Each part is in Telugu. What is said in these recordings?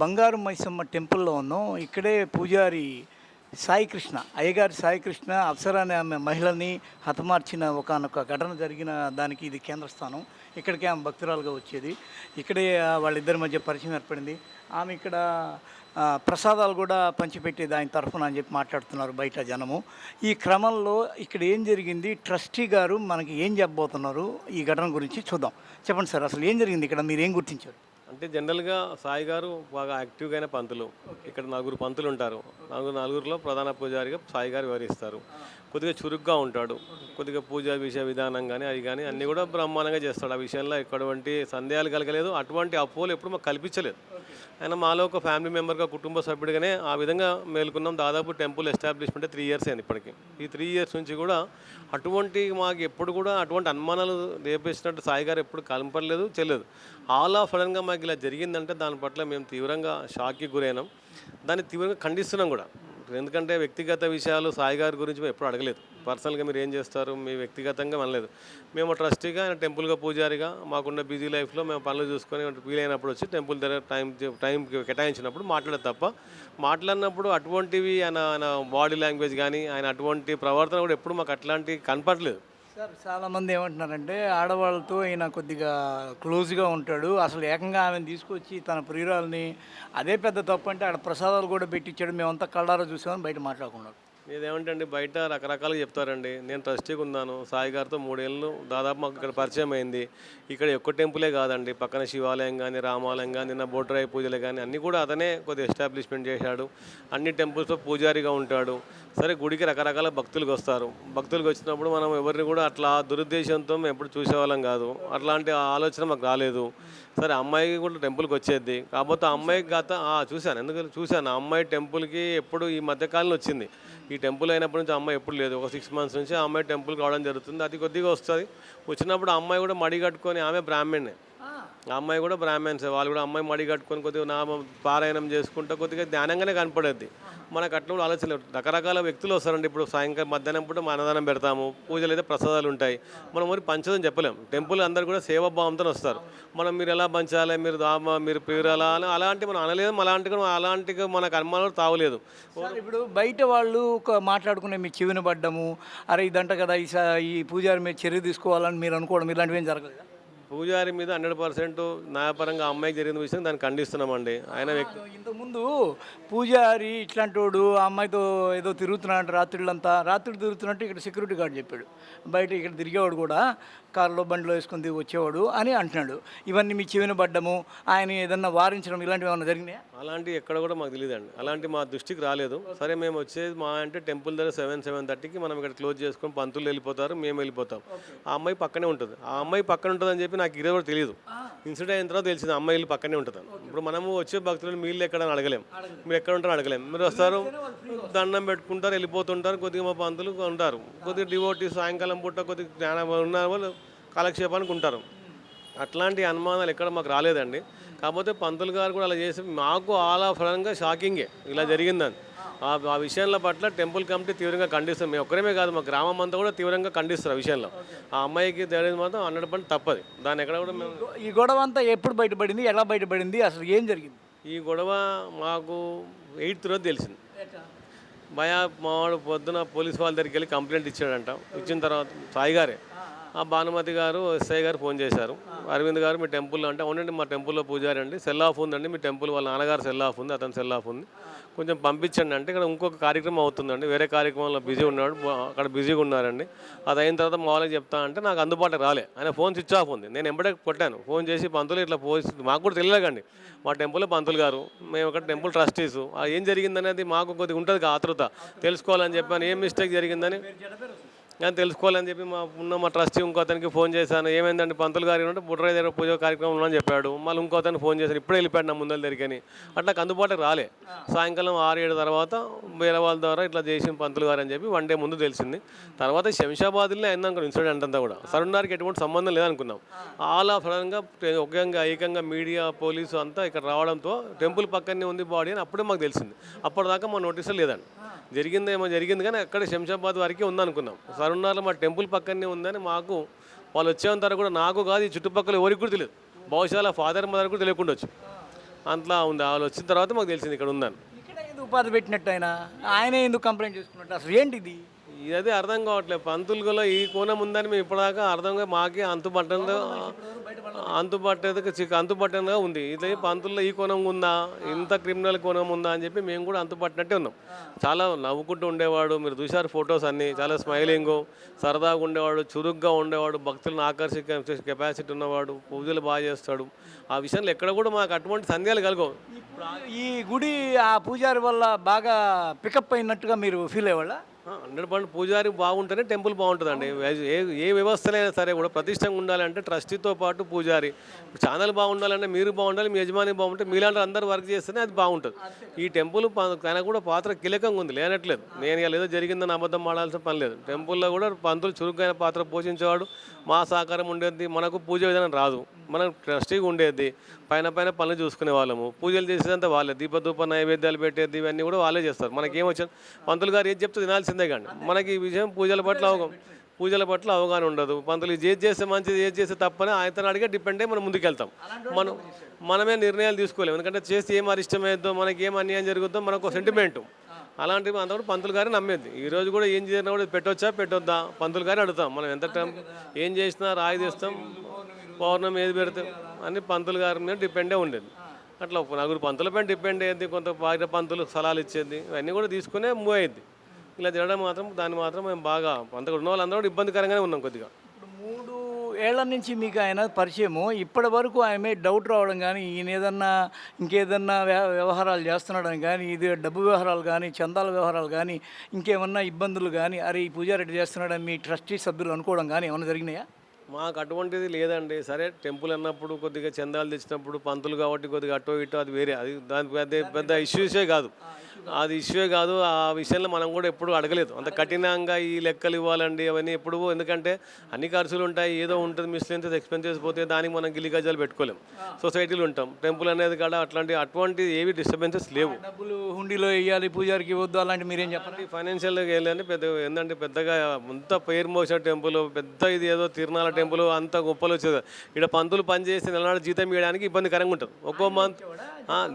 బంగారు మైసమ్మ టెంపుల్‌లో ఉన్నాం. ఇక్కడే పూజారి సాయికృష్ణ, అయ్యగారి సాయికృష్ణ అప్సరా అనే ఆమె మహిళని హతమార్చిన ఒకానొక ఘటన జరిగిన దానికి ఇది కేంద్ర స్థానం. ఇక్కడికే ఆమె భక్తురాలుగా వచ్చేది. ఇక్కడే వాళ్ళిద్దరి మధ్య పరిచయం ఏర్పడింది. ఆమె ఇక్కడ ప్రసాదాలు కూడా పంచిపెట్టేది ఆయన తరఫున అని చెప్పి మాట్లాడుతున్నారు బయట జనము. ఈ క్రమంలో ఇక్కడ ఏం జరిగింది? ట్రస్టీ గారు మనకి ఏం చెప్పబోతున్నారు ఈ ఘటన గురించి చూద్దాం. చెప్పండి సార్, అసలు ఏం జరిగింది ఇక్కడ? మీరేం గుర్తించారు? అంటే జనరల్గా సాయి గారు బాగా యాక్టివ్గా అయిన పంతులు. ఇక్కడ నలుగురు పంతులు ఉంటారు. నలుగురిలో ప్రధాన పూజారిగా సాయి గారు వివరిస్తారు. కొద్దిగా చురుగ్గా ఉంటాడు. కొద్దిగా పూజ విధానం కానీ అది కానీ అన్నీ కూడా బ్రహ్మాండంగా చేస్తాడు. ఆ విషయంలో ఎటువంటి సందేహాలు కలగలేదు. అటువంటి అపోలు ఎప్పుడు మాకు కల్పించలేదు. ఆయన మాలో ఒక ఫ్యామిలీ మెంబర్గా, కుటుంబ సభ్యుడిగానే ఆ విధంగా మేల్కొన్నాం. దాదాపు టెంపుల్ ఎస్టాబ్లిష్మెంట్ 3 ఇయర్స్ అయింది ఇప్పటికి. ఈ 3 ఇయర్స్ నుంచి కూడా మాకు ఎప్పుడు కూడా అటువంటి అనుమానాలు రేపేసినట్టు సాయి గారు ఎప్పుడు కలపలేదు, చెల్లలేదు. ఆల్ ఆఫ్ సడన్గా మాకు ఇలా జరిగిందంటే దాని పట్ల మేము తీవ్రంగా షాక్కి గురైనాం. దాన్ని తీవ్రంగా ఖండిస్తున్నాం కూడా. ఎందుకంటే వ్యక్తిగత విషయాలు సాయి గారి గురించి మేము ఎప్పుడు అడగలేదు. పర్సనల్గా మీరు ఏం చేస్తారు, మీ వ్యక్తిగతంగా అనలేదు. మేము ట్రస్టీగా, ఆయన టెంపుల్గా పూజారిగా మాకున్న బిజీ లైఫ్లో మేము పనులు చూసుకొని వీలైనప్పుడు వచ్చి టెంపుల్ దగ్గర టైం కేటాయించినప్పుడు మాట్లాడేది తప్ప, మాట్లాడినప్పుడు అటువంటివి ఆయన బాడీ లాంగ్వేజ్ కానీ ఆయన అటువంటి ప్రవర్తన కూడా ఎప్పుడు మాకు అట్లాంటివి కనపడలేదు. సార్, చాలామంది ఏమంటున్నారంటే ఆడవాళ్ళతో ఈయన కొద్దిగా క్లోజ్గా ఉంటాడు, అసలు ఏకంగా ఆమెను తీసుకొచ్చి తన ప్రియురాలని, అదే పెద్ద తప్పు అంటే ఆడ ప్రసాదాలు కూడా పెట్టించాడు, మేమంతా కళ్ళారా చూసామని బయట మాట్లాడుకున్నారు. ఇదేమంటండి, బయట రకరకాలుగా చెప్తారండి. నేను ట్రస్టీగా ఉన్నాను. సాయి గారితో 3 ఏళ్ళు దాదాపు మాకు ఇక్కడ పరిచయం అయింది. ఇక్కడ ఒక్క టెంపులే కాదండి, పక్కన శివాలయం కానీ, రామాలయం కానీ, నిన్న బోట్రాయి పూజలు కానీ అన్నీ కూడా అతనే కొద్దిగా ఎస్టాబ్లిష్మెంట్ చేశాడు. అన్ని టెంపుల్స్లో పూజారిగా ఉంటాడు. సరే, గుడికి రకరకాల భక్తులకు వస్తారు. భక్తులకు వచ్చినప్పుడు మనం ఎవరిని కూడా అట్లా దురుద్దేశంతో మేము ఎప్పుడు చూసేవాళ్ళం కాదు. అట్లాంటి ఆలోచన మాకు రాలేదు. సరే, అమ్మాయి కూడా టెంపుల్కి వచ్చేది. కాకపోతే ఆ అమ్మాయికి చూశాను. ఎందుకంటే చూశాను, ఆ అమ్మాయి టెంపుల్కి ఎప్పుడు ఈ మధ్యకాలంలో వచ్చింది. ఈ టెంపుల్ అయినప్పటి నుంచి అమ్మాయి ఎప్పుడు లేదు. ఒక 6 months నుంచి ఆ అమ్మాయి టెంపుల్కి రావడం జరుగుతుంది. అది కొద్దిగా వస్తుంది. వచ్చినప్పుడు ఆ అమ్మాయి కూడా మడి కట్టుకొని, ఆమె బ్రాహ్మణే, ఆ అమ్మాయి కూడా బ్రాహ్మణ్సే. వాళ్ళు కూడా అమ్మాయి మడి కట్టుకొని కొద్దిగా పారాయణం చేసుకుంటూ కొద్దిగా ధ్యానంగానే కనపడేది. మనకు అట్లా కూడా ఆలోచన. రకరకాల వ్యక్తులు వస్తారండి. ఇప్పుడు సాయంకాలం మధ్యాహ్నం పూట అన్నదానం పెడతాము, పూజలు అయితే ప్రసాదాలు ఉంటాయి. మనం మరి పంచదని చెప్పలేం. టెంపుల్ అందరు కూడా సేవాభావంతో వస్తారు. మీరు ఎలా పంచాలి, మీరు పేరాలా అని అలాంటి మనం అనలేదు. అలాంటిగా మనకు అనుమానాలు తావలేదు. ఇప్పుడు బయట వాళ్ళు మాట్లాడుకునే మీ చెవిన పడ్డము, అరే ఇదంట కదా, ఈ పూజారి మీద చర్య తీసుకోవాలని మీరు అనుకోవడం, ఇలాంటివి ఏం జరగలేదు? పూజారి మీద 100% న్యాయపరంగా అమ్మాయికి జరిగిన విషయం దాన్ని ఖండిస్తున్నామండి. ఆయన ఇంతకుముందు పూజారి ఇట్లాంటి వాడు ఆ అమ్మాయితో ఏదో తిరుగుతున్నాడు, రాత్రి తిరుగుతున్నట్టు ఇక్కడ సెక్యూరిటీ గార్డ్ చెప్పాడు. బయట ఇక్కడ తిరిగేవాడు కూడా, కారులో బండిలో వేసుకుని వచ్చేవాడు అని అంటున్నాడు. ఇవన్నీ మీ చెవిన పడ్డము, ఆయన ఏదన్నా వారించడం, ఇలాంటివి ఏమన్నా జరిగినాయా? అలాంటివి ఎక్కడ కూడా మాకు తెలియదండి. అలాంటి మా దృష్టికి రాలేదు. సరే, మేము వచ్చేది అంటే టెంపుల్ దగ్గర 7-7:30కి మనం ఇక్కడ క్లోజ్ చేసుకొని పంతులు వెళ్ళిపోతారు, మేము వెళ్ళిపోతాం. ఆ అమ్మాయి పక్కనే ఉంటుంది. ఆ అమ్మాయి పక్కన ఉంటుందని చెప్పి నాకు ఇదే కూడా తెలియదు. ఇన్సిడెంట్ అయిన తర్వాత తెలిసింది ఆ అమ్మాయి పక్కనే ఉంటుంది. ఇప్పుడు మనము వచ్చే భక్తులను మీరు ఎక్కడ అడగలేం, మీరు ఎక్కడ ఉంటారో అడగలేం. మీరు వస్తారు, దండం పెట్టుకుంటారు, వెళ్ళిపోతుంటారు. కొద్దిగా మా పంతులు ఉంటారు, కొద్దిగా డివోటీ సాయంకాలం పూట కొద్దిగా జ్ఞానం ఉన్న వాళ్ళు కాలక్షేపానికి ఉంటారు. అట్లాంటి అనుమానాలు ఎక్కడ మాకు రాలేదండి. కాకపోతే పంతులు గారు కూడా అలా చేసి మాకు ఆల్ ఆఫ్ సడన్గా షాకింగే ఇలా జరిగిందని. ఆ విషయాల పట్ల టెంపుల్ కమిటీ తీవ్రంగా ఖండిస్తుంది. మేము ఒక్కరేమే కాదు, మా గ్రామం అంతా కూడా తీవ్రంగా ఖండిస్తారు ఆ విషయంలో. ఆ అమ్మాయికి తెలియదు మాత్రం 100% తప్పది. దాన్ని ఎక్కడ కూడా మేము ఈ గొడవ అంతా ఎప్పుడు బయటపడింది, ఎలా బయటపడింది, అసలు ఏం జరిగింది? ఈ గొడవ మాకు 8th రోజు తెలిసింది. మావాడు పొద్దున పోలీస్ వాళ్ళ దగ్గరికి వెళ్ళి కంప్లైంట్ ఇచ్చాడంట. ఇచ్చిన తర్వాత సాయి గారే, ఆ భానుమతి గారు, ఎస్ఐ గారు ఫోన్ చేశారు. అరవింద్ గారు మీ టెంపుల్లో అంటే, అవునండి మా టెంపుల్లో పూజారి అండి, సెల్ ఆఫ్ ఉందండి, మీ టెంపుల్ వాళ్ళ నాన్నగారు సెల్ ఆఫ్ ఉంది, అతను సెల్ ఆఫ్ ఉంది, కొంచెం పంపించండి అంటే, ఇక్కడ ఇంకొక కార్యక్రమం అవుతుందండి, వేరే కార్యక్రమంలో బిజీ ఉన్నాడు, అక్కడ బిజీగా ఉన్నారండి, అది అయిన తర్వాత మా వాళ్ళకి చెప్తా అంటే నాకు అందుబాటులో రాలే. ఆయన ఫోన్ స్విచ్ ఆఫ్ ఉంది. నేను ఎంబడే కొట్టాను, ఫోన్ చేసి పంతులు ఇట్లా మాకు కూడా తెలియలేకండి, మా టెంపుల్లో పంతులు గారు, మేము ఇక్కడ టెంపుల్ ట్రస్టీసు, ఏం జరిగిందనేది మాకు కొద్దిగా ఉంటుంది ఆతృత, తెలుసుకోవాలని చెప్పాను. ఏం మిస్టేక్ జరిగిందని కానీ తెలుసుకోవాలని చెప్పి మా ట్రస్టీ ఇంకో అతనికి ఫోన్ చేశాను. ఏమైందంటే పంతులు గారు అంటే బుట్రాయి దగ్గర పూజ కార్యక్రమం అని చెప్పాడు. మళ్ళీ ఇంకో అతనికి ఫోన్ చేశాను, ఇప్పుడే వెళ్ళిపోయాడు నా ముందర దగ్గరికి. అట్లా అందుబాటులో రాలే. సాయంకాలం 6-7 తర్వాత వేరే వాళ్ళ ద్వారా ఇట్లా చేసిన పంతులు గారు అని చెప్పి 1 day ముందు తెలిసింది. తర్వాత శంషాబాద్లో అయిందనుకున్నాం ఇన్సిడెంట్ అంతా కూడా. సరున్నారికి ఎటువంటి సంబంధం లేదనుకున్నాం. ఆల్ ఆఫ్ సడన్గా ఏకంగా మీడియా, పోలీసు అంతా ఇక్కడ రావడంతో టెంపుల్ పక్కనే ఉంది బాడీ అని అప్పుడే మాకు తెలిసింది. అప్పటిదాకా మా నోటీసులు లేదండి. జరిగింది కానీ అక్కడ శంషాబాద్ వరకే ఉందనుకున్నాం. సరున్నార్లో మా టెంపుల్ పక్కనే ఉందని మాకు వాళ్ళు వచ్చేంత కూడా నాకు కాదు, ఈ చుట్టుపక్కల ఎవరికి కూడా తెలియదు. బహుశా ఫాదర్ మదర్ కూడా తెలియకుండా వచ్చు. అంతలా ఉంది. వాళ్ళు వచ్చిన తర్వాత మాకు తెలిసింది ఇక్కడ ఉందని. ఇక్కడ ఎందుకు ఉపాధి పెట్టినట్టు ఆయనే ఎందుకు కంప్లైంట్ చేసుకున్నట్టు అసలు ఏంటి ఇది? ఇది అర్థం కావట్లేదు. పంతులులో ఈ కోణం ఉందని మేము ఇప్పటిదాకా అర్థంగా మాకే అంతుపట్టేదిగా ఉంది. ఇది పంతుల్లో ఈ కోణం ఉందా, ఇంత క్రిమినల్ కోణం ఉందా అని చెప్పి మేము కూడా అంతుపట్టినట్టే ఉన్నాం. చాలా నవ్వుకుంటూ ఉండేవాడు, మీరు చూశారు ఫొటోస్ అన్నీ, చాలా స్మైలింగ్, సరదాగా ఉండేవాడు, చురుగ్గా ఉండేవాడు, భక్తులను ఆకర్షించే కెపాసిటీ ఉన్నవాడు, పూజలు బాగా చేస్తాడు. ఆ విషయంలో ఎక్కడ కూడా మాకు అటువంటి సందేహాలు కలగవు. ఈ గుడి ఆ పూజారి వల్ల బాగా పికప్ అయినట్టుగా మీరు ఫీల్ అయ్యేవాళ్ళ? 100% పూజారి బాగుంటేనే టెంపుల్ బాగుంటుందండి. ఏ వ్యవస్థలైనా సరే కూడా ప్రతిష్టంగా ఉండాలంటే ట్రస్టీతో పాటు పూజారి, ఛానల్ బాగుండాలంటే మీరు బాగుండాలి, మీ యజమాని బాగుంటే మీలాంటి అందరూ వర్క్ చేస్తేనే అది బాగుంటుంది. ఈ టెంపుల్ తన కూడా పాత్ర కీలకంగా ఉంది, లేనట్లేదు. నేను ఇలా ఏదో జరిగిందని అబద్ధం ఆడాల్సిన పని లేదు. టెంపుల్లో కూడా పంతులు చురుగ్గా పాత్ర పోషించేవాడు. మా సహకారం ఉండేది, మనకు పూజ విధానం రాదు, మనం ట్రస్టీగా ఉండేది, పైన పనులు చూసుకునే వాళ్ళము, పూజలు చేసేదంతా వాళ్ళే, దీపధూప నైవేద్యాలు పెట్టేది ఇవన్నీ కూడా వాళ్ళే చేస్తారు. మనకేం వచ్చింది, పంతులు గారు ఏది చెప్తే తినాల్సిందే. కానీ మనకి ఈ విషయం పూజల పట్ల అవగాహన ఉండదు. పంతులు ఏది చేస్తే మంచిది, ఏది చేస్తే తప్పని ఆయన అడిగే డిపెండ్ అయ్యి మనం ముందుకెళ్తాం. మనమే నిర్ణయాలు తీసుకోలేము, ఎందుకంటే చేస్తే ఏం అరిష్టమైద్దో, మనకి ఏం అన్యాయం జరుగుద్దో మనకు సెంటిమెంటు. అలాంటివి అంతా కూడా పంతులు గారే నమ్మేది. ఈరోజు కూడా ఏం చేసినా కూడా పెట్టొద్దా పంతులు గారే అడుగుతాం. మనం ఎంత టైం ఏం చేసినా రాయి తీస్తాం, పౌర్ణమి ఏది పెడతాం అని పంతులు గారి మీద డిపెండే ఉండేది. అట్లా నలుగురు పంతుల పైన డిపెండ్ అయ్యేది, కొంత బయట పంతులు సలహాలు ఇచ్చేది, ఇవన్నీ కూడా తీసుకునే మూవ్ అయ్యింది. ఇలా తినడం దాన్ని మాత్రం మేము బాగా అంత ఉన్న వాళ్ళందరూ కూడా ఇబ్బందికరంగానే ఉన్నాం కొద్దిగా. ఇప్పుడు 3 ఏళ్ల నుంచి మీకు ఆయన పరిచయము, ఇప్పటి వరకు ఆయన మీద డౌట్ రావడం కానీ, ఈయన ఏదన్నా ఇంకేదన్నా వ్యవహారాలు చేస్తున్నాడని కానీ, ఇది డబ్బు వ్యవహారాలు కానీ, చందాల వ్యవహారాలు కానీ, ఇంకేమన్నా ఇబ్బందులు కానీ, అరే ఈ పూజారెడ్డి చేస్తున్నాడని మీ ట్రస్టీ సభ్యులు అనుకోవడం కానీ ఏమైనా జరిగినాయా? మాకు అటువంటిది లేదండి. సరే టెంపుల్ అన్నప్పుడు కొద్దిగా చందాలు తెచ్చినప్పుడు పంతులు కాబట్టి కొద్దిగా అటో ఇటో అది వేరే, అది దాని పెద్ద ఇష్యూసే కాదు. ఆ విషయంలో మనం కూడా ఎప్పుడు అడగలేదు. అంత కఠినంగా ఈ లెక్కలు ఇవ్వాలండి అవన్నీ ఎప్పుడు, ఎందుకంటే అన్ని ఖర్చులు ఉంటాయి, ఏదో ఉంటుంది, మిస్లెన్సెస్ ఎక్స్పెన్సెస్ పోతే దానికి మనం గిలిగజాలు పెట్టుకోలేం. సొసైటీలు ఉంటాం, టెంపుల్ అనేది కూడా అటువంటి ఏవి డిస్టర్బెన్సెస్ లేవు. డబ్బులు హుండీలో వేయాలి, పూజారికి ఇవ్వద్దు అలాంటి మీరేం చెప్పండి. ఫైనాన్షియల్గా వెళ్ళండి ఏంటంటే పెద్దగా అంత పేరు మోసిన టెంపుల్, పెద్ద ఇది ఏదో తిరునాళ్ళ టెంపుల్ అంత గొప్పలు వచ్చేది. ఇక్కడ పంతులు పనిచేసి నెలనాడు జీతం ఇవ్వడానికి ఇబ్బందికరంగా ఉంటుంది. ఒక్కో మంత్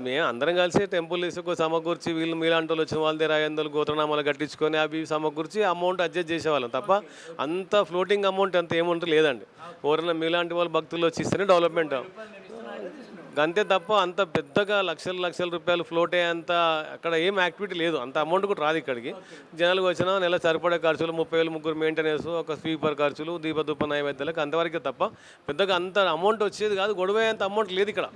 మేము అందరం కలిసి టెంపుల్ తీసుకు సమకూర్చి, వీళ్ళు మీలాంటి వాళ్ళు వచ్చిన వాళ్ళ దగ్గర 500 గోత్రనామాలు కట్టించుకొని అవి సమకూర్చి అమౌంట్ అడ్జస్ట్ చేసేవాళ్ళం తప్ప అంత ఫ్లోటింగ్ అమౌంట్ అంత ఏముంటుంది లేదండి. ఎవరైనా మీలాంటి వాళ్ళు భక్తులు వచ్చి ఇస్తేనే డెవలప్మెంట్ అంతే తప్ప అంత పెద్దగా లక్షల రూపాయలు ఫ్లోట్ అయ్యేంత అక్కడ ఏం యాక్టివిటీ లేదు. అంత అమౌంట్ కూడా రాదు ఇక్కడికి. జనాలకు వచ్చినా నెల సరిపడే ఖర్చులు 30,000 ముగ్గురు మెయింటెనెన్స్, ఒక స్వీపర్ ఖర్చులు, దీపధూప నైవేద్యాలకు అంతవరకే తప్ప పెద్దగా అంత అమౌంట్ వచ్చేది కాదు. గొడవ అంత అమౌంట్ లేదు ఇక్కడ.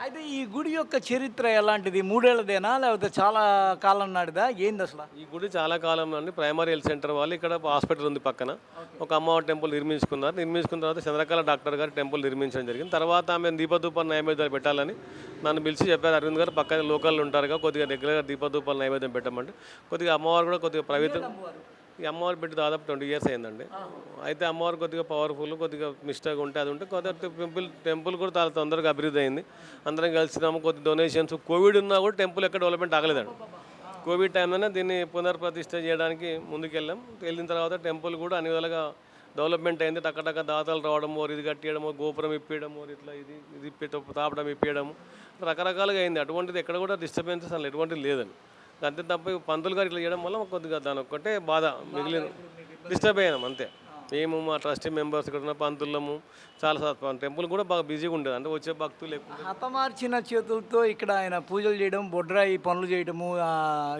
అయితే ఈ గుడి యొక్క చరిత్ర ఎలాంటిది? 3 ఏళ్లదేనా లేకపోతే చాలా కాలం నాటిదా, ఏంది అసలు? ఈ గుడి చాలా కాలం నుండి ప్రైమరీ హెల్త్ సెంటర్ వాళ్ళు ఇక్కడ హాస్పిటల్ ఉంది పక్కన ఒక అమ్మవారి టెంపుల్ నిర్మించుకున్న తర్వాత చంద్రకళ డాక్టర్ గారు టెంపుల్ నిర్మించడం జరిగింది. తర్వాత ఆమె దీపధూపాల నైవేద్యాలు పెట్టాలని నన్ను పిలిచి చెప్పారు. అరవింద్ గారు పక్కన లోకల్ ఉంటారుగా, కొద్దిగా రెగ్యులర్గా దీపధూపాల నైవేద్యం పెట్టమంటే కొద్దిగా అమ్మవారు కూడా కొద్దిగా పవిత్ర. ఈ అమ్మవారు పెట్టి దాదాపు 20 years అయిందండి. అయితే అమ్మవారు కొద్దిగా పవర్ఫుల్, కొద్దిగా మిస్టేక్ ఉంటే అది ఉంటే కొద్దిగా టెంపుల్ కూడా చాలా తొందరగా అభివృద్ధి అయింది. అందరం కలిసినాము, కొద్ది డొనేషన్స్. కోవిడ్ ఉన్నా కూడా టెంపుల్ ఎక్కడ డెవలప్మెంట్ ఆగలేదండి. కోవిడ్ టైంలోనే దీన్ని పునర్ప్రతిష్ఠ చేయడానికి ముందుకెళ్ళాం. వెళ్ళిన తర్వాత టెంపుల్ కూడా అన్ని విధాలుగా డెవలప్మెంట్ అయింది. టక్కటక్క దాతలు రావడము, ఇది కట్టేయడము, గోపురం ఇప్పేయడము, ఇట్లా ఇది తాపడం ఇప్పేయడము, రకరకాలుగా అయింది. అటువంటిది ఎక్కడ కూడా డిస్టర్బెన్సెస్ అసలు ఎటువంటిది లేదండి. అంతే తప్ప పంతులు గారు ఇట్లా చేయడం వల్ల కొద్దిగా దాని ఒక్కటే బాధ మిగిలిన, డిస్టర్బ్ అయ్యాం అంతే. మేము మా ట్రస్టీ మెంబర్స్ ఇక్కడ ఉన్న పంతులము చాలా టెంపుల్ కూడా బాగా బిజీగా ఉండేది. అంటే వచ్చే భక్తులు ఎక్కువ. హతమార్చిన చేతులతో ఇక్కడ ఆయన పూజలు చేయడం, బొడ్రాయి పనులు చేయడము,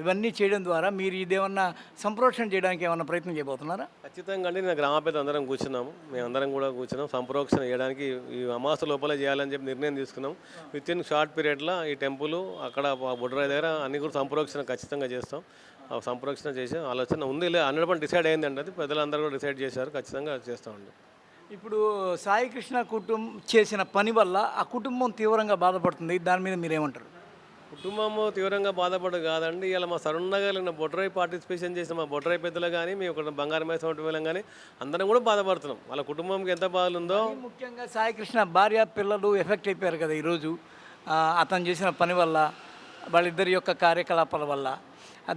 ఇవన్నీ చేయడం ద్వారా మీరు ఇదేమన్నా సంప్రోక్షణ చేయడానికి ఏమన్నా ప్రయత్నం చేయబోతున్నారా? ఖచ్చితంగా అండి. నేను గ్రామ పెద్ద అందరం కూర్చున్నాము, మేమందరం కూడా కూర్చున్నాం. సంప్రోక్షణ చేయడానికి ఈ అమాస లోపల చేయాలని చెప్పి నిర్ణయం తీసుకున్నాం. విత్ ఇన్ షార్ట్ పీరియడ్లో ఈ టెంపుల్ అక్కడ బొడ్రాయి దగ్గర అన్ని కూడా సంప్రోక్షణ ఖచ్చితంగా చేస్తాం. సంప్రోక్షణ చేసే ఆలోచన ఉంది. 100% డిసైడ్ అయిందండి. అది పెద్దలందరూ కూడా డిసైడ్ చేశారు, ఖచ్చితంగా చేస్తామండి. ఇప్పుడు సాయికృష్ణ కుటుంబం చేసిన పని వల్ల ఆ కుటుంబం తీవ్రంగా బాధపడుతుంది, దాని మీద మీరేమంటారు? కుటుంబము తీవ్రంగా బాధపడదు కాదండి. ఇలా మా సరుణగలిగిన బొడ్రాయి పార్టిసిపేషన్ చేసిన మా బొడ్రాయి పెద్దలు కానీ, మేము ఇక్కడ బంగారం వేసే వెళ్ళం కానీ అందరం కూడా బాధపడుతున్నాం. వాళ్ళ కుటుంబంకి ఎంత బాధ ఉందో. ముఖ్యంగా సాయికృష్ణ భార్య పిల్లలు ఎఫెక్ట్ అయిపోయారు కదా ఈరోజు అతను చేసిన పని వల్ల, వాళ్ళిద్దరి యొక్క కార్యకలాపాల వల్ల.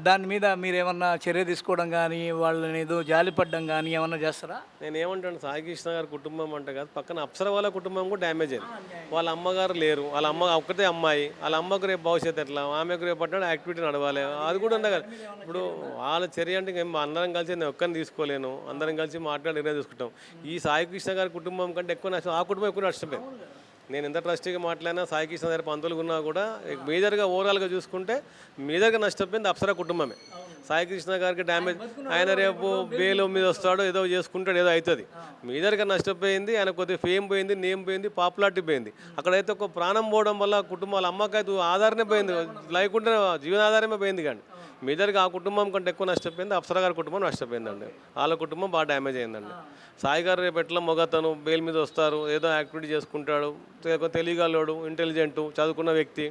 దాని మీద మీరు ఏమన్నా చర్య తీసుకోవడం కానీ వాళ్ళని ఏదో జాలిపడడం కానీ ఏమన్నా చేస్తారా? నేను ఏమంటాను, సాయి కృష్ణ గారి కుటుంబం అంటే కాదు, పక్కన అప్సర వాళ్ళ కుటుంబం కూడా డ్యామేజ్ అయింది. వాళ్ళ అమ్మగారు లేరు, వాళ్ళ అమ్మ ఒక్కతే అమ్మాయి, వాళ్ళ అమ్మకు రేపు భవిష్యత్తు ఎట్లా, ఆమెకు రేపు పట్టిన యాక్టివిటీ నడవాలి, అది కూడా ఉండదు కదా. ఇప్పుడు వాళ్ళ చర్య అంటే అందరం కలిసి నేను ఒక్కరిని తీసుకోలేను, అందరం కలిసి మాట్లాడి నిర్ణయం తీసుకుంటాం. ఈ సాయి కృష్ణ గారి కుటుంబం కంటే ఎక్కువ నష్టం ఆ కుటుంబం ఎక్కువ నష్టపోయింది. నేను ఎంత ట్రస్టీగా మాట్లాడినా సాయి కృష్ణ గారి పంతులు ఉన్నా కూడా మేజర్గా ఓవరాల్గా చూసుకుంటే మేజర్గా నష్టపోయింది అప్సర కుటుంబమే. సాయి కృష్ణ గారికి డ్యామేజ్, ఆయన రేపు బేలు మీద వస్తాడో ఏదో చేసుకుంటాడు, ఏదో అవుతుంది. మేజర్గా నష్టపోయింది ఆయన, కొద్దిగా ఫేమ్ పోయింది, నేమ్ పోయింది, పాపులారిటీ పోయింది. అక్కడైతే ఒక ప్రాణం పోవడం వల్ల కుటుంబాల అమ్మకైతే ఆధారమే పోయింది, లేకుంటే జీవనాధారమే పోయింది. కానీ మేజర్గా ఆ కుటుంబం కంటే ఎక్కువ నష్టపోయింది అప్సర గారి కుటుంబం నష్టపోయిందండి. వాళ్ళ కుటుంబం బాగా డ్యామేజ్ అయిందండి. సాయి గారు రేపు ఎట్లా మొగతను బెయిల్ మీద వస్తారు, ఏదో యాక్టివిటీ చేసుకుంటాడు, తెలియగలడు, ఇంటెలిజెంటు, చదువుకున్న వ్యక్తి,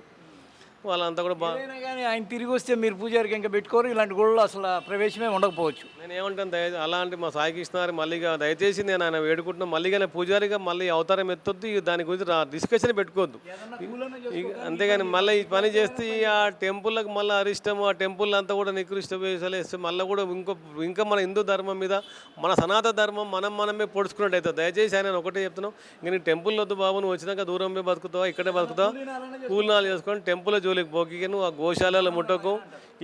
వాళ్ళంతా కూడా బాగా. కానీ ఆయన తిరిగి వస్తే మీరు పూజారికి ఇంకా పెట్టుకోరు, ఇలాంటి గోళ్ళు అసలు ప్రవేశమే ఉండకపోవచ్చు. నేను ఏమంటాను, అలాంటి మా సాయి కృష్ణ గారు మళ్ళీగా దయచేసి నేను ఆయన వేడుకుంటున్నా, మళ్ళీగానే పూజారిగా మళ్ళీ అవతారం ఎత్తొద్దు, దాని గురించి డిస్కషన్ పెట్టుకోవద్దు. అంతేగాని మళ్ళీ ఈ పని చేస్తే ఆ టెంపుల్లకు మళ్ళీ అరిష్టము, ఆ టెంపుల్ అంతా కూడా నికృష్ట వేసలేస్తే మళ్ళీ కూడా ఇంకా మన హిందూ ధర్మం మీద, మన సనాతన ధర్మం మనమే పొడుచుకున్నట్టు అవుతుంది. దయచేసి ఆయన ఒకటే చెప్తున్నాం, ఇంక నీ టెంపుల్ వద్దు బాబు, నువ్వు వచ్చినాక దూరం పోయి బతుకుతావా, ఇక్కడే బతుకుతావు, కూలినాలు చేసుకొని టెంపుల్ జోలికి పోకి, నువ్వు ఆ గోశాలలో ముట్టకు,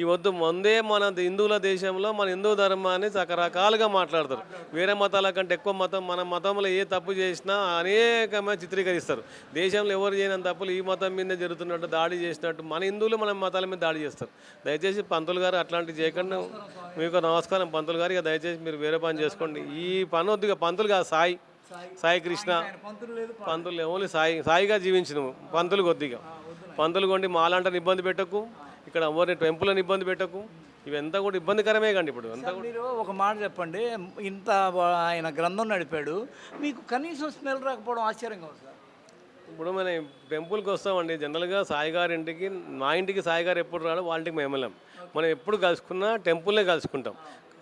ఈ వద్దు. ముందే మన హిందువుల దేశంలో మన హిందూ ధర్మాన్ని రకరకాలుగా మాట్లాడతారు. వేరే మతాల కంటే ఎక్కువ మతం, మన మతంలో ఏ తప్పు చేసినా అనేకమైన చిత్రీకరిస్తారు. దేశంలో ఎవరు చేయని తప్పులు ఈ మతం మీద జరుగుతున్నట్టు, దాడి చేసినట్టు మన హిందువులు మన మతాల మీద దాడి చేస్తారు. దయచేసి పంతులు గారు అట్లాంటివి చేయకుండా, మీకు నమస్కారం పంతులు గారు, ఇక దయచేసి మీరు వేరే పని చేసుకోండి. ఈ పని వద్దుగా. పంతులు కాదు, సాయి కృష్ణ పంతులు, ఓన్లీ సాయిగా జీవించిన పంతులు కొద్దిగా. పంతులు కొండి మాలాంటిని ఇబ్బంది పెట్టకు, ఇక్కడ ఎవరిని టెంపుల్ని ఇబ్బంది పెట్టకు, ఇవంతా కూడా ఇబ్బందికరమే కండి. ఇప్పుడు అంతా కూడా మీరు ఒక మాట చెప్పండి, ఇంత ఆయన గ్రంథం నడిపాడు, మీకు కనీసం స్మెల్ రాకపోవడం ఆశ్చర్యంగా ఉంది సార్. ఇప్పుడు మన టెంపుల్కి వస్తామండి, జనరల్గా సాయి గారి ఇంటికి, మా ఇంటికి సాయి గారు ఎప్పుడు రాడు, వాళ్ళ ఇంటికి మేము వెళ్ళాం. మనం ఎప్పుడు కలుసుకున్నా టెంపుల్నే కలుసుకుంటాం.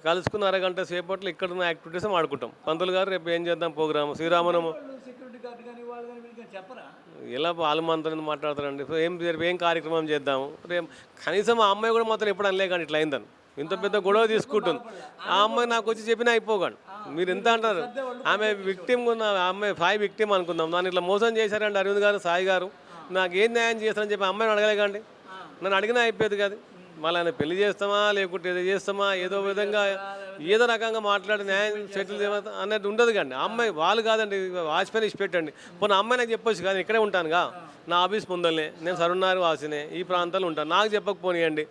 కలుసుకున్న అరగంట సేపట్లో ఇక్కడ ఉన్న యాక్టివిటీస్ ఆడుకుంటాం. పంతులు గారు రేపు ఏం చేద్దాం ప్రోగ్రామ్, శ్రీరామనము, ఎలా పాలమంత్రం మాట్లాడతారండి, ఏం కార్యక్రమం చేద్దాము రేపు. కనీసం ఆ అమ్మాయి కూడా మాత్రం ఎప్పుడు అనలే కానీ ఇట్లా అయిందని, ఇంత పెద్ద గొడవ తీసుకుంటుంది. ఆ అమ్మాయి నాకు వచ్చి చెప్పినా అయిపోగాను. మీరు ఎంత అంటారు, ఆమె విక్టిమ్ ఉన్న, ఆ అమ్మాయి సాయి విక్టిమ్ అనుకుందాం, నన్ను ఇట్లా మోసం చేశారండి అరవింద్ గారు, సాయి గారు, నాకు ఏం న్యాయం చేస్తారని చెప్పి అమ్మాయిని అడగలేకండి. నన్ను అడిగినా అయిపోయేది కాదు. మళ్ళీ ఆయన పెళ్లి చేస్తామా లేకుంటే ఏదో చేస్తామా, ఏదో విధంగా ఏదో రకంగా మాట్లాడి న్యాయం సెటిల్ అనేది ఉండదు కండి. అమ్మాయి వాళ్ళు కాదండి, వాచ్మెన్ ఇచ్చి పెట్టండి. పోనీ అమ్మాయి నాకు చెప్పొచ్చు కానీ ఇక్కడే ఉంటానుగా, నా ఆఫీస్ ముందలనే, నేను సరున్నారు వాసినే, ఈ ప్రాంతాల్లో ఉంటాను, నాకు చెప్పకపోనియండి.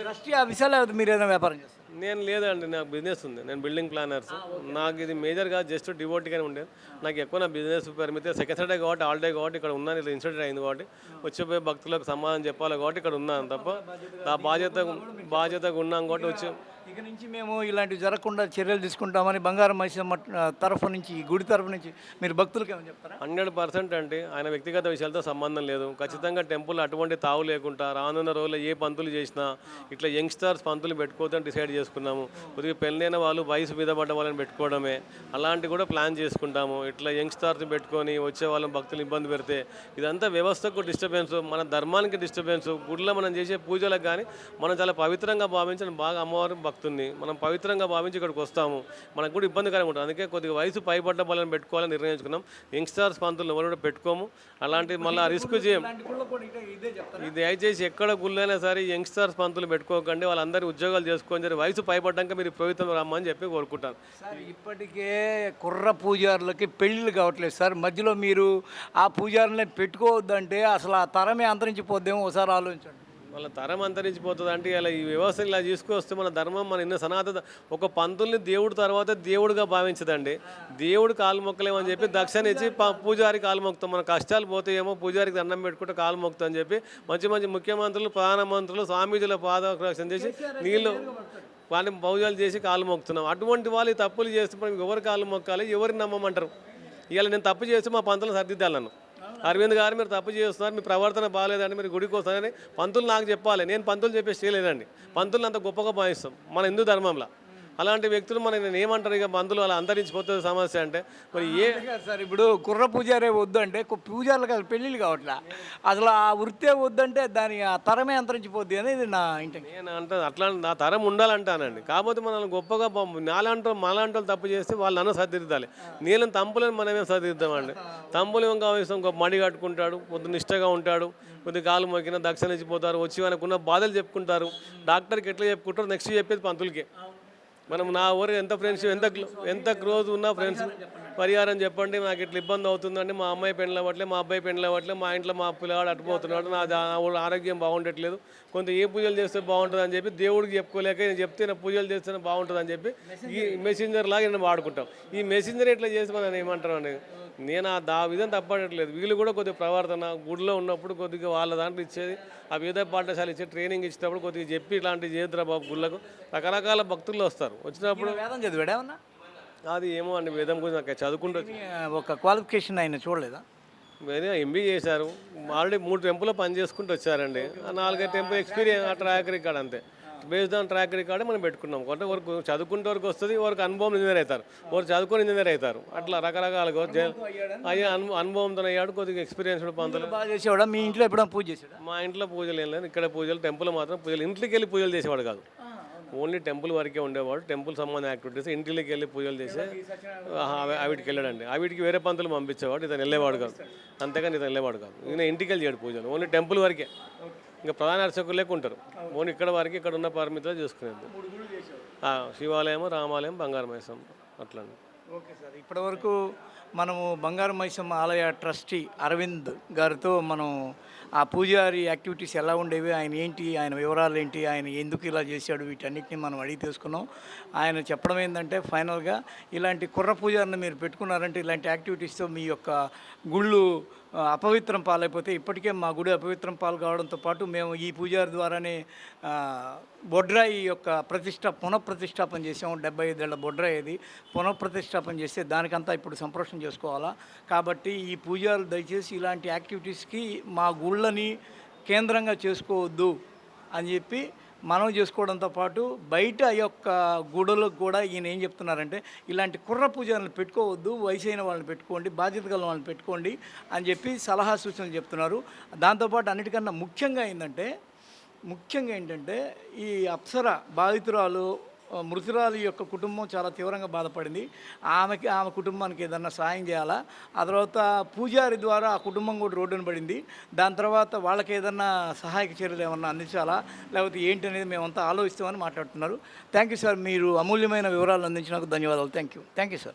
ట్రస్టీ ఆఫీసాలో మీరు ఏదైనా వ్యాపారం చేస్తారు? నేను లేదండి, నాకు బిజినెస్ ఉంది, నేను బిల్డింగ్ ప్లానర్స్. నాకు ఇది మేజర్గా జస్ట్ డివోటీగానే ఉండేది. నాకు ఎక్కువ నా బిజినెస్ పరిమితి సెకండ్ సాటర్డే కాబట్టి, హాలిడే కాబట్టి ఇక్కడ ఉన్నాను, ఇలా ఇన్సిడెంట్ అయింది కాబట్టి వచ్చిపోయి భక్తులకు సమాధానం చెప్పాలి కాబట్టి ఇక్కడ ఉన్నాను తప్ప, నా బాధ్యతగా ఉన్నాం కాబట్టి వచ్చి. ఇక నుంచి మేము ఇలాంటివి జరగకుండా చర్యలు తీసుకుంటామని బంగారం మైసమ్మ తరఫు నుంచి, ఈ గుడి తరఫు నుంచి మీరు భక్తులకు ఏమని చెప్తారా? 100% అంటే ఆయన వ్యక్తిగత విషయాలతో సంబంధం లేదు. ఖచ్చితంగా టెంపుల్ అటువంటి తావు లేకుండా రానున్న రోజుల్లో ఏ పంతులు చేసినా ఇట్లా యంగ్స్టర్స్ పంతులు పెట్టుకోవద్దని డిసైడ్ చేసుకున్నాము. కొద్దిగా పెళ్ళైన వాళ్ళు వయసు మీద పడ్డ వాళ్ళని పెట్టుకోవడమే, అలాంటివి కూడా ప్లాన్ చేసుకుంటాము. ఇట్లా యంగ్స్టర్స్ పెట్టుకొని వచ్చే వాళ్ళని భక్తులు ఇబ్బంది పెడితే ఇదంతా వ్యవస్థకు డిస్టర్బెన్స్, మన ధర్మానికి డిస్టర్బెన్స్. గుడిలో మనం చేసే పూజలకు కానీ మనం చాలా పవిత్రంగా భావించిన బాగా అమ్మవారి భక్తుల్ని మనం పవిత్రంగా భావించి ఇక్కడికి వస్తాము, మనకు కూడా ఇబ్బందికరంగా ఉంటుంది. అందుకే కొద్దిగా వయసు పైబడ్డ వాళ్ళని పెట్టుకోవాలని నిర్ణయించుకున్నాం. యంగ్స్టర్స్ పంతులు ఎవరు కూడా పెట్టుకోము, అలాంటివి మళ్ళీ రిస్క్ చేయం. ఇది దయచేసి ఎక్కడ గుళ్ళైనా సరే యంగ్స్టర్స్ పంతులు పెట్టుకోకండి, వాళ్ళందరూ ఉద్యోగాలు చేసుకొని వయసు పైబడ్డాక మీరు పవిత్రం రమ్మని చెప్పి కోరుకుంటాను. సార్ ఇప్పటికే కుర్ర పూజారులకి పెళ్ళిళ్ళు కావట్లేదు సార్, మధ్యలో మీరు ఆ పూజారులనే పెట్టుకోవద్దంటే అసలు ఆ తరమే అంతరించిపోద్దేమో, ఒకసారి ఆలోచించండి. వాళ్ళ తరం అంతరించిపోతుంది అంటే ఇలా ఈ వ్యవస్థ ఇలా తీసుకొస్తే మన ధర్మం, మన ఇన్న సనాతన ఒక పంతుల్ని దేవుడు తర్వాత దేవుడిగా భావించదండి. దేవుడు కాలు మొక్కలేమని చెప్పి దక్షిణ ఇచ్చి పూజారికి కాలు మొక్కుతాం. మన కష్టాలు పోతాయేమో పూజారికి దండం పెట్టుకుంటే కాలు మొక్కుతాం అని చెప్పి మంచి మంచి ముఖ్యమంత్రులు, ప్రధానమంత్రులు, స్వామీజీల పాదరక్షణ చేసి నీళ్ళు వాళ్ళని పూజలు చేసి కాలు మొక్కుతున్నాం. అటువంటి వాళ్ళు తప్పులు చేస్తే మనం ఎవరు కాలు మొక్కాలి, ఎవరిని నమ్మమంటారు? ఇవాళ నేను తప్పు చేస్తే మా పంతులను సర్దిద్దాలను, అరవింద్ గారు మీరు తప్పు చేస్తున్నారు, మీ ప్రవర్తన బాగాలేదండి, మీరు గుడికి వస్తారని పంతులు నాకు చెప్పాలి. నేను పంతులు చెప్పేసి చేయలేదండి. పంతులు అంత గొప్పగా భావిస్తాం మన హిందూ ధర్మంలో. అలాంటి వ్యక్తులు మరి నేను ఏమంటారు, ఇక బంధువులు అలా అంతరించిపోతుంది సమస్య అంటే మరి అంతే కాదు సార్, ఇప్పుడు కుర్ర పూజారే వద్దు అంటే పూజారులు కాదు పెళ్ళిళ్ళు కావట్లా, అసలు ఆ వృత్తే వద్దంటే దాని ఆ తరమే అంతరించిపోద్ది అనేది నా ఇంటెన్షన్. నేను అంటే అట్లా నా తరం ఉండాలంటానండి. కాకపోతే మనల్ని గొప్పగా మాలాంటి వాళ్ళు తప్పు చేస్తే వాళ్ళు నన్ను సరిదిద్దాలి. నీళ్ళని తంపులను మనమే సరిదిద్దామండి. తంపులు ఏం కావాల్సిన గొప్ప మడి కట్టుకుంటాడు, పొద్దు నిష్టగా ఉంటాడు, కొద్ది కాలు మొక్కిన దక్షిణ ఇచ్చిపోతారు, వచ్చి మనకున్న బాధలు చెప్పుకుంటారు. డాక్టర్కి ఎట్లా చెప్పుకుంటారు, నెక్స్ట్ చెప్పేది పంతులకి. మనం నా ఊరు ఎంత ఫ్రెండ్స్ ఎంత క్లోజ్ ఉన్నా ఫ్రెండ్స్ పరిహారం చెప్పండి, నాకు ఇట్లా ఇబ్బంది అవుతుందండి, మా అమ్మాయి పెండ్లు అవ్వట్లే, మా అబ్బాయి పెండ్లు అవ్వట్లే, మా ఇంట్లో మా పిల్లవాడు అట్టుపోతున్నాడు, నా ఆరోగ్యం బాగుండట్లేదు, కొంత ఏ పూజలు చేస్తే బాగుంటుంది అని చెప్పి దేవుడికి చెప్పుకోలేక నేను చెప్తే నా పూజలు చేస్తేనే బాగుంటుంది అని చెప్పి ఈ మెసెంజర్ లాగా నేను వాడుకుంటాం. ఈ మెసెంజర్ ఎట్లా చేసి మనం ఏమంటారు అండి, నేను ఆ విధం తప్పట్లేదు. వీళ్ళు కూడా కొద్దిగా ప్రవర్తన గుడిలో ఉన్నప్పుడు కొద్దిగా వాళ్ళ దాంట్లో ఇచ్చేది, ఆ వేద పాఠశాల ఇచ్చే ట్రైనింగ్ ఇచ్చేటప్పుడు కొద్దిగా చెప్పి ఇలాంటివి చేద్దురా బాబు. గుళ్ళకు రకరకాల భక్తులు వస్తారు, వచ్చినప్పుడు వేదం చదివాడు ఏమన్నా? అది ఏమో అండి, వేదం గురించి నాకు చదువుకుంటూ ఒక క్వాలిఫికేషన్ ఆయన చూడలేదా? వేరే ఎంబీ చేశారు, ఆల్రెడీ 3 టెంపుల్లో పని చేసుకుంటూ వచ్చారండి. 4-5 టెంపుల్ ఎక్స్పీరియన్స్, ఆ ట్రాక్ రికార్డ్ అంతే. బేస్డ్ ఆన్ ట్రాక్ రికార్డే మనం పెట్టుకున్నాం. కొంత వరకు చదువుకుంటే వరకు వస్తుంది, వరకు అనుభవం ఇంజనీర్ అవుతారు, వారు చదువుకొని ఇంజనీర్ అవుతారు. అట్లా రకరకాలుగా అయ్యా అనుభవంతో అయ్యాడు, కొద్దిగా ఎక్స్పీరియన్స్డ్ పంతులు. బాగా చేసేవాడా? మీ ఇంట్లో ఎప్పుడైనా పూజ చేశాడా? మా ఇంట్లో పూజలు ఏం లేదు, ఇక్కడ పూజలు, టెంపుల్ మాత్రం పూజలు. ఇంట్లోకి వెళ్ళి పూజలు చేసేవాడు కాదు, ఓన్లీ టెంపుల్ వరకే ఉండేవాడు. టెంపుల్ సంబంధించిన యాక్టివిటీస్ ఇంటికి వెళ్ళి పూజలు చేసి ఆవిడికి వెళ్ళాడండి. ఆవిడికి వేరే పంతులు పంపించేవాడు, ఇతను వెళ్ళేవాడు కాదు. అంతేగాని ఇతను వెళ్ళేవాడు కాదు. ఈయన ఇంటికి వెళ్ళి చేయడు పూజలు, ఓన్లీ టెంపుల్ వరకే. ఇంకా ప్రధాన అర్చకులు లేక ఉంటారు, ఓన్లీ ఇక్కడ వరకు ఇక్కడ ఉన్న పరిమితిలో చేసుకునేది. శివాలయం, రామాలయం, బంగారు మైసం అట్లా. ఓకే సార్, ఇప్పటివరకు మనము బంగారు మైసమ్మ ఆలయ ట్రస్టీ అరవింద్ గారితో మనం ఆ పూజారి యాక్టివిటీస్ ఎలా ఉండేవి, ఆయన ఏంటి, ఆయన వివరాలు ఏంటి, ఆయన ఎందుకు ఇలా చేశాడు, వీటన్నిటిని మనం అడిగి తెలుసుకున్నాం. ఆయన చెప్పడం ఏంటంటే ఫైనల్గా ఇలాంటి కుర్ర పూజారిని మీరు పెట్టుకున్నారంటే ఇలాంటి యాక్టివిటీస్తో మీ యొక్క గుళ్ళు అపవిత్రం పాలైపోతే, ఇప్పటికే మా గుడి అపవిత్రం పాలు కావడంతో పాటు మేము ఈ పూజారి ద్వారానే బొడ్రాయి యొక్క పునఃప్రతిష్టాపన చేసాము. 75 ఏళ్ల బొడ్రాయి అది పునఃప్రతిష్టాపన చేస్తే దానికంతా ఇప్పుడు సంప్రోషణ చేసుకోవాలా. కాబట్టి ఈ పూజారులు దయచేసి ఇలాంటి యాక్టివిటీస్కి మా గుళ్ళని కేంద్రంగా చేసుకోవద్దు అని చెప్పి మనం చేసుకోవడంతో పాటు బయట యొక్క గుడులకు కూడా ఈయన ఏం చెప్తున్నారంటే ఇలాంటి కుర్ర పూజలను పెట్టుకోవద్దు, వయసైన వాళ్ళని పెట్టుకోండి, బాధ్యత గల వాళ్ళని పెట్టుకోండి అని చెప్పి సలహా సూచనలు చెప్తున్నారు. దాంతోపాటు అన్నిటికన్నా ముఖ్యంగా ఏంటంటే ఈ అప్సర బాధితురాలు మృతురాలి యొక్క కుటుంబం చాలా తీవ్రంగా బాధపడింది. ఆమె కుటుంబానికి ఏదన్నా సాయం చేయాలా, ఆ తర్వాత పూజారి ద్వారా ఆ కుటుంబం కూడా రోడ్డున పడింది. దాని తర్వాత వాళ్ళకి ఏదన్నా సహాయక చర్యలు ఏమన్నా అందించాలా, లేకపోతే ఏంటి అనేది మేమంతా ఆలోచిస్తామని మాట్లాడుతున్నారు. థ్యాంక్ యూ సార్, మీరు అమూల్యమైన వివరాలు అందించినందుకు ధన్యవాదాలు. Thank you sir.